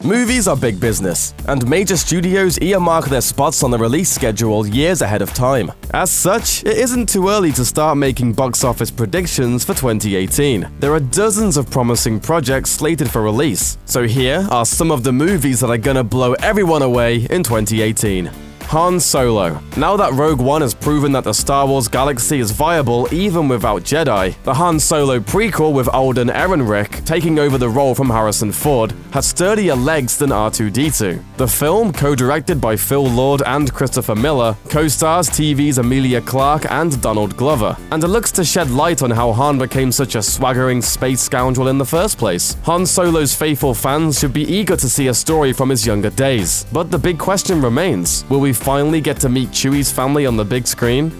Movies are big business, and major studios earmark their spots on the release schedule years ahead of time. As such, it isn't too early to start making box office predictions for 2018. There are dozens of promising projects slated for release, so here are some of the movies that are gonna blow everyone away in 2018. Han Solo. Now that Rogue One has proven that the Star Wars galaxy is viable even without Jedi, the Han Solo prequel with Alden Ehrenreich taking over the role from Harrison Ford has sturdier legs than R2-D2. The film, co-directed by Phil Lord and Christopher Miller, co-stars TV's Emilia Clarke and Donald Glover, and it looks to shed light on how Han became such a swaggering space scoundrel in the first place. Han Solo's faithful fans should be eager to see a story from his younger days, but the big question remains, will we finally get to meet Chewie's family on the big screen?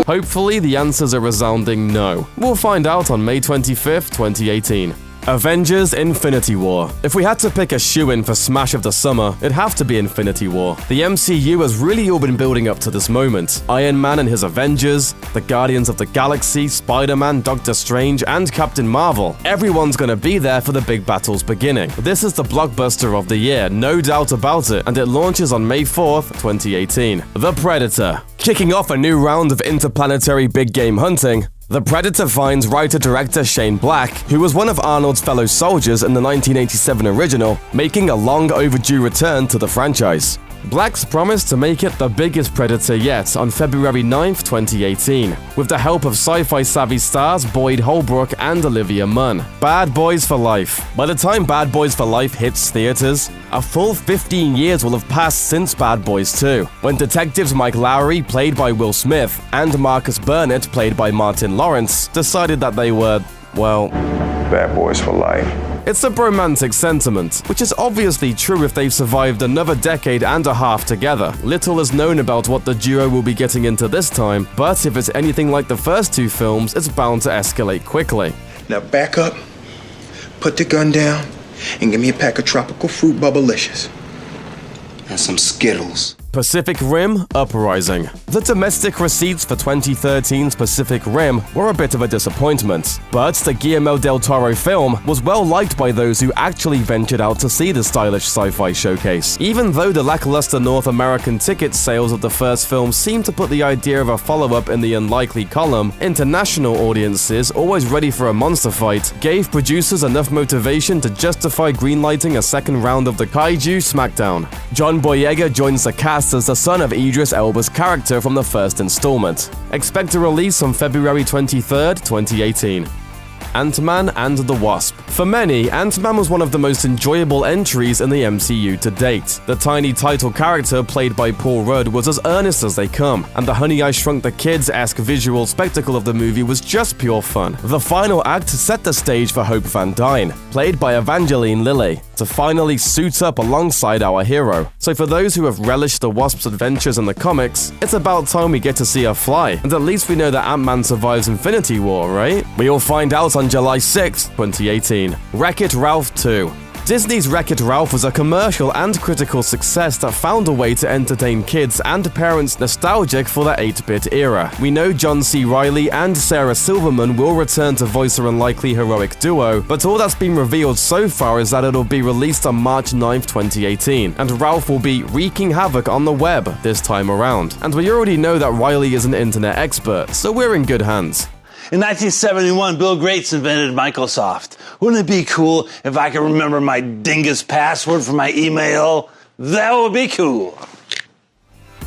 Hopefully, the answer's a resounding no. We'll find out on May 25th, 2018. Avengers Infinity War. If we had to pick a shoo-in for smash of the summer, it'd have to be Infinity War. The MCU has really all been building up to this moment. Iron Man and his Avengers, the Guardians of the Galaxy, Spider-Man, Doctor Strange, and Captain Marvel. Everyone's gonna be there for the big battles beginning. This is the blockbuster of the year, no doubt about it, and it launches on May 4th, 2018. The Predator. Kicking off a new round of interplanetary big game hunting, The Predator finds writer-director Shane Black, who was one of Arnold's fellow soldiers in the 1987 original, making a long-overdue return to the franchise. Black's promised to make it the biggest Predator yet on February 9th, 2018, with the help of sci-fi savvy stars Boyd Holbrook and Olivia Munn. Bad Boys for Life. By the time Bad Boys for Life hits theaters, a full 15 years will have passed since Bad Boys 2, when detectives Mike Lowry, played by Will Smith, and Marcus Burnett, played by Martin Lawrence, decided that they were, well, Bad Boys for Life. It's a romantic sentiment, which is obviously true if they've survived another decade and a half together. Little is known about what the duo will be getting into this time, but if it's anything like the first two films, it's bound to escalate quickly. Now back up, put the gun down, and give me a pack of tropical fruit Bubblicious. And some Skittles. Pacific Rim Uprising. The domestic receipts for 2013's Pacific Rim were a bit of a disappointment, but the Guillermo del Toro film was well liked by those who actually ventured out to see the stylish sci-fi showcase. Even though the lackluster North American ticket sales of the first film seemed to put the idea of a follow-up in the unlikely column, international audiences, always ready for a monster fight, gave producers enough motivation to justify greenlighting a second round of the Kaiju Smackdown. John Boyega joins the cast as the son of Idris Elba's character from the first installment. Expect a release on February 23rd, 2018. Ant-Man and the Wasp. For many, Ant-Man was one of the most enjoyable entries in the MCU to date. The tiny title character played by Paul Rudd was as earnest as they come, and the Honey I Shrunk the Kids-esque visual spectacle of the movie was just pure fun. The final act set the stage for Hope Van Dyne, played by Evangeline Lilly, to finally suit up alongside our hero. So for those who have relished the Wasp's adventures in the comics, it's about time we get to see her fly, and at least we know that Ant-Man survives Infinity War, right? We'll find out on July 6, 2018. Wreck-It Ralph 2. Disney's Wreck-It Ralph was a commercial and critical success that found a way to entertain kids and parents nostalgic for the 8-bit era. We know John C. Reilly and Sarah Silverman will return to voice their unlikely heroic duo, but all that's been revealed so far is that it'll be released on March 9th, 2018, and Ralph will be wreaking havoc on the web this time around. And we already know that Reilly is an internet expert, so we're in good hands. In 1971, Bill Gates invented Microsoft. Wouldn't it be cool if I could remember my dingus password for my email? That would be cool.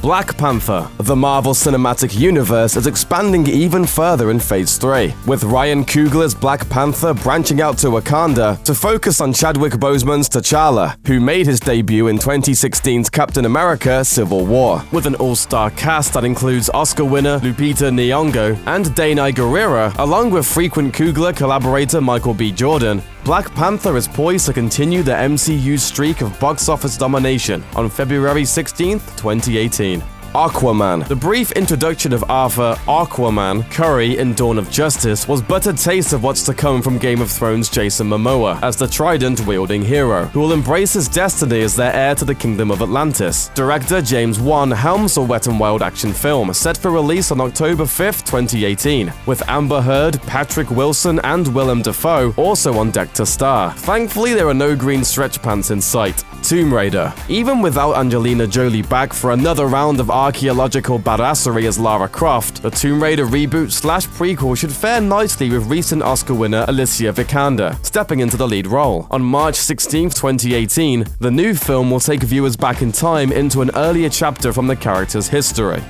Black Panther. The Marvel Cinematic Universe is expanding even further in Phase 3, with Ryan Coogler's Black Panther branching out to Wakanda to focus on Chadwick Boseman's T'Challa, who made his debut in 2016's Captain America: Civil War, with an all-star cast that includes Oscar winner Lupita Nyong'o and Danai Gurira, along with frequent Coogler collaborator Michael B. Jordan. Black Panther is poised to continue the MCU's streak of box office domination on February 16th, 2018. Aquaman. The brief introduction of Arthur Aquaman Curry in Dawn of Justice was but a taste of what's to come from Game of Thrones' Jason Momoa as the trident-wielding hero, who will embrace his destiny as their heir to the Kingdom of Atlantis. Director James Wan helms a wet and wild action film set for release on October 5th, 2018, with Amber Heard, Patrick Wilson, and Willem Dafoe also on deck to star. Thankfully, there are no green stretch pants in sight. Tomb Raider. Even without Angelina Jolie back for another round of archaeological badassery as Lara Croft, the Tomb Raider reboot/prequel should fare nicely with recent Oscar winner Alicia Vikander stepping into the lead role. On March 16, 2018, the new film will take viewers back in time into an earlier chapter from the character's history.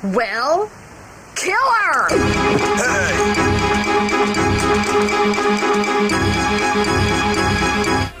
Well, kill her!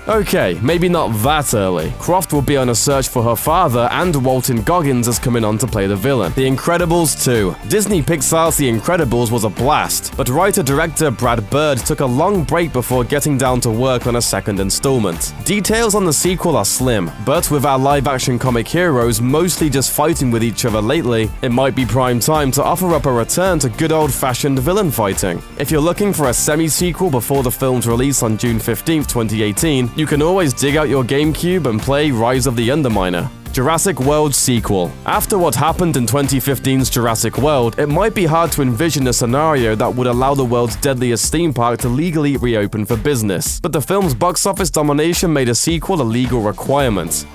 Okay, maybe not that early. Croft will be on a search for her father, and Walton Goggins is coming on to play the villain. The Incredibles 2. Disney Pixar's The Incredibles was a blast, but writer-director Brad Bird took a long break before getting down to work on a second installment. Details on the sequel are slim, but with our live-action comic heroes mostly just fighting with each other lately, it might be prime time to offer up a return to good old-fashioned villain fighting. If you're looking for a semi-sequel before the film's release on June 15, 2018, you can always dig out your GameCube and play Rise of the Underminer. Jurassic World sequel. After what happened in 2015's Jurassic World, it might be hard to envision a scenario that would allow the world's deadliest theme park to legally reopen for business. But the film's box office domination made a sequel a legal requirement.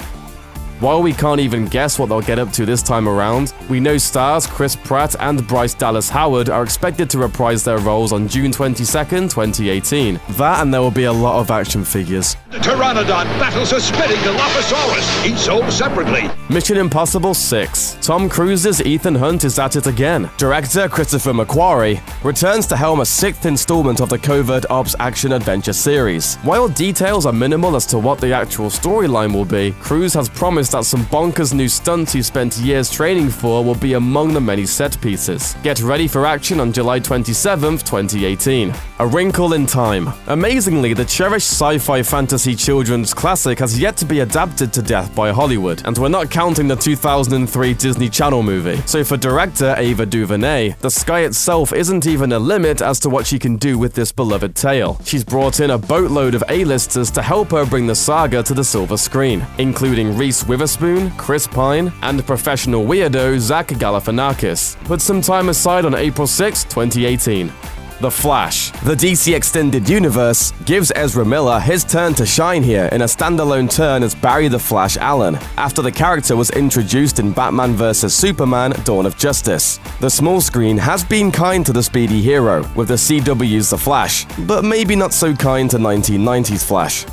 While we can't even guess what they'll get up to this time around, we know stars Chris Pratt and Bryce Dallas Howard are expected to reprise their roles on June 22nd, 2018. That and there will be a lot of action figures. The Pteranodon battles a spitting Dilophosaurus, each sold separately. Mission Impossible 6. Tom Cruise's Ethan Hunt is at it again. Director Christopher McQuarrie returns to helm a 6th installment of the Covert Ops action-adventure series. While details are minimal as to what the actual storyline will be, Cruise has promised that some bonkers new stunts he spent years training for will be among the many set pieces. Get ready for action on July 27th, 2018. A Wrinkle in Time. Amazingly, the cherished sci-fi fantasy children's classic has yet to be adapted to death by Hollywood, and we're not counting the 2003 Disney Channel movie. So for director Ava DuVernay, the sky itself isn't even a limit as to what she can do with this beloved tale. She's brought in a boatload of A-listers to help her bring the saga to the silver screen, including Reese Witherspoon, Chris Pine, and professional weirdo Zach Galifianakis. Put some time aside on April 6, 2018. The Flash. The DC Extended Universe gives Ezra Miller his turn to shine here in a standalone turn as Barry the Flash Allen, after the character was introduced in Batman vs. Superman: Dawn of Justice. The small screen has been kind to the speedy hero, with the CW's The Flash, but maybe not so kind to 1990s Flash.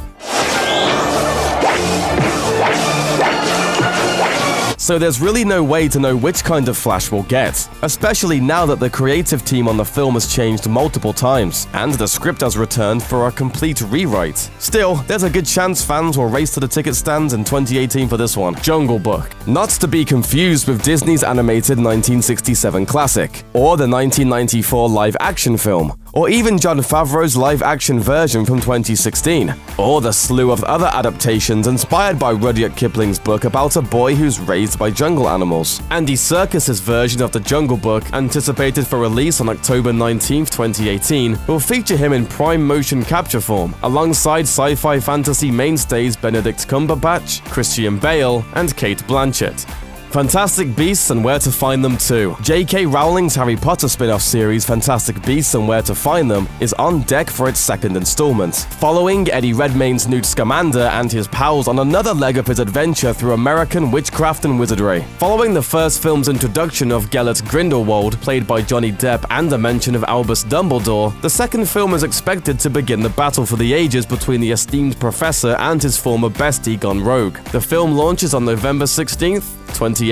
So there's really no way to know which kind of Flash we'll get, especially now that the creative team on the film has changed multiple times, and the script has returned for a complete rewrite. Still, there's a good chance fans will race to the ticket stands in 2018 for this one. Jungle Book. Not to be confused with Disney's animated 1967 classic, or the 1994 live-action film, or even Jon Favreau's live-action version from 2016, or the slew of other adaptations inspired by Rudyard Kipling's book about a boy who's raised by jungle animals. Andy Serkis's version of the Jungle Book, anticipated for release on October 19, 2018, will feature him in prime motion capture form, alongside sci-fi fantasy mainstays Benedict Cumberbatch, Christian Bale, and Cate Blanchett. Fantastic Beasts and Where to Find Them too. J.K. Rowling's Harry Potter spin-off series Fantastic Beasts and Where to Find Them is on deck for its second installment, following Eddie Redmayne's Newt Scamander and his pals on another leg of his adventure through American witchcraft and wizardry. Following the first film's introduction of Gellert Grindelwald, played by Johnny Depp, and a mention of Albus Dumbledore, the second film is expected to begin the battle for the ages between the esteemed professor and his former bestie gone rogue. The film launches on November 16th, 2018.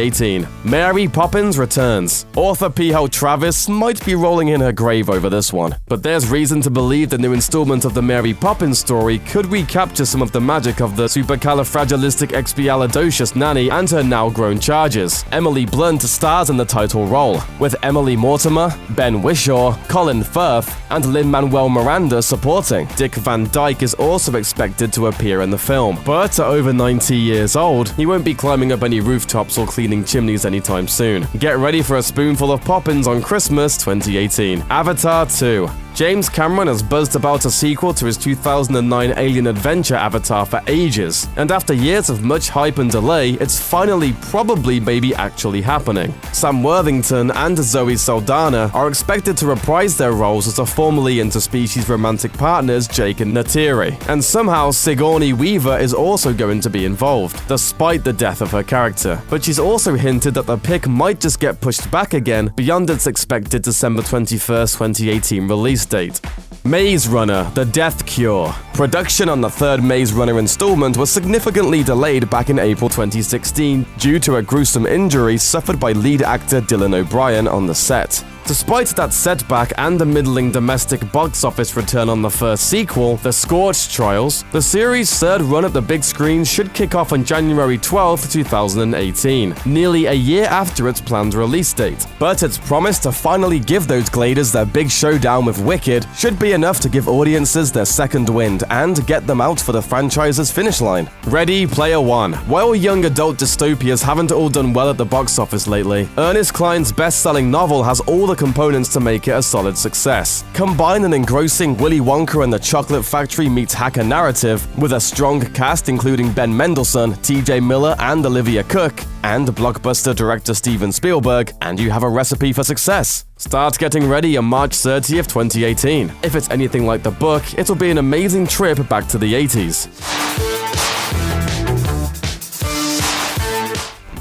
Mary Poppins returns. Author P.L. Travis might be rolling in her grave over this one, but there's reason to believe the new installment of the Mary Poppins story could recapture some of the magic of the supercalifragilisticexpialidocious nanny and her now-grown charges. Emily Blunt stars in the title role, with Emily Mortimer, Ben Whishaw, Colin Firth, and Lin-Manuel Miranda supporting. Dick Van Dyke is also expected to appear in the film, but at over 90 years old, he won't be climbing up any rooftops or cleaning chimneys anytime soon. Get ready for a spoonful of Poppins on Christmas 2018. Avatar 2. James Cameron has buzzed about a sequel to his 2009 alien adventure Avatar for ages, and after years of much hype and delay, it's finally probably maybe actually happening. Sam Worthington and Zoe Saldana are expected to reprise their roles as the formerly interspecies romantic partners Jake and Neytiri, and somehow Sigourney Weaver is also going to be involved, despite the death of her character. But she's also hinted that the pick might just get pushed back again beyond its expected December 21st, 2018 release date. Maze Runner: The Death Cure. Production on the third Maze Runner installment was significantly delayed back in April 2016 due to a gruesome injury suffered by lead actor Dylan O'Brien on the set. Despite that setback and the middling domestic box office return on the first sequel, The Scorched Trials, the series' third run at the big screen should kick off on January 12, 2018, nearly a year after its planned release date. But its promise to finally give those Gladers their big showdown with Wicked should be enough to give audiences their second wind and get them out for the franchise's finish line. Ready Player One. While young adult dystopias haven't all done well at the box office lately, Ernest Cline's best-selling novel has all the components to make it a solid success. Combine an engrossing Willy Wonka and the Chocolate Factory meets hacker narrative with a strong cast including Ben Mendelsohn, TJ Miller, and Olivia Cook, and blockbuster director Steven Spielberg, and you have a recipe for success. Start getting ready on March 30th, 2018. If it's anything like the book, it'll be an amazing trip back to the 80s.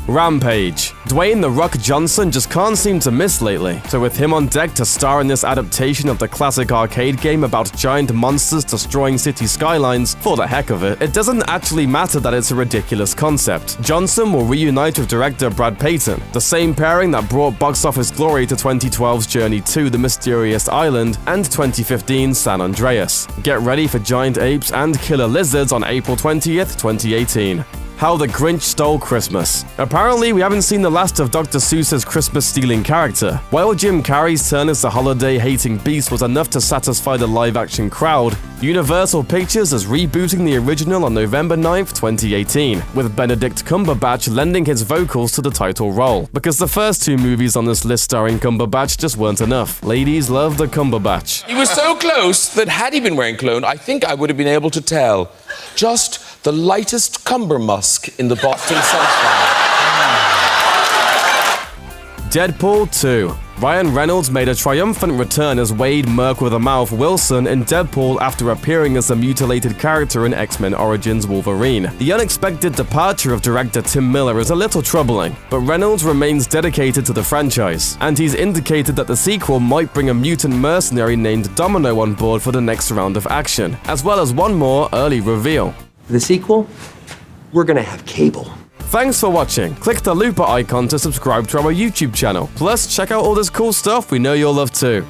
Rampage. Dwayne "The Rock" Johnson just can't seem to miss lately, so with him on deck to star in this adaptation of the classic arcade game about giant monsters destroying city skylines, for the heck of it, it doesn't actually matter that it's a ridiculous concept. Johnson will reunite with director Brad Peyton, the same pairing that brought box office glory to 2012's Journey to the Mysterious Island and 2015's San Andreas. Get ready for giant apes and killer lizards on April 20th, 2018. How the Grinch Stole Christmas. Apparently, we haven't seen the last of Dr. Seuss's Christmas-stealing character. While Jim Carrey's turn as the holiday-hating beast was enough to satisfy the live-action crowd, Universal Pictures is rebooting the original on November 9th, 2018, with Benedict Cumberbatch lending his vocals to the title role, because the first two movies on this list starring Cumberbatch just weren't enough. Ladies love the Cumberbatch. He was so close that had he been wearing cologne, I think I would have been able to tell. Just the lightest cumber musk in the Boston sunshine. Deadpool 2. Ryan Reynolds made a triumphant return as Wade Merc-with-a-Mouth Wilson in Deadpool after appearing as a mutilated character in X-Men Origins Wolverine. The unexpected departure of director Tim Miller is a little troubling, but Reynolds remains dedicated to the franchise, and he's indicated that the sequel might bring a mutant mercenary named Domino on board for the next round of action, as well as one more early reveal. The sequel? We're gonna have cable. Thanks for watching. Click the looper icon to subscribe to our YouTube channel. Plus, check out all this cool stuff we know you'll love too.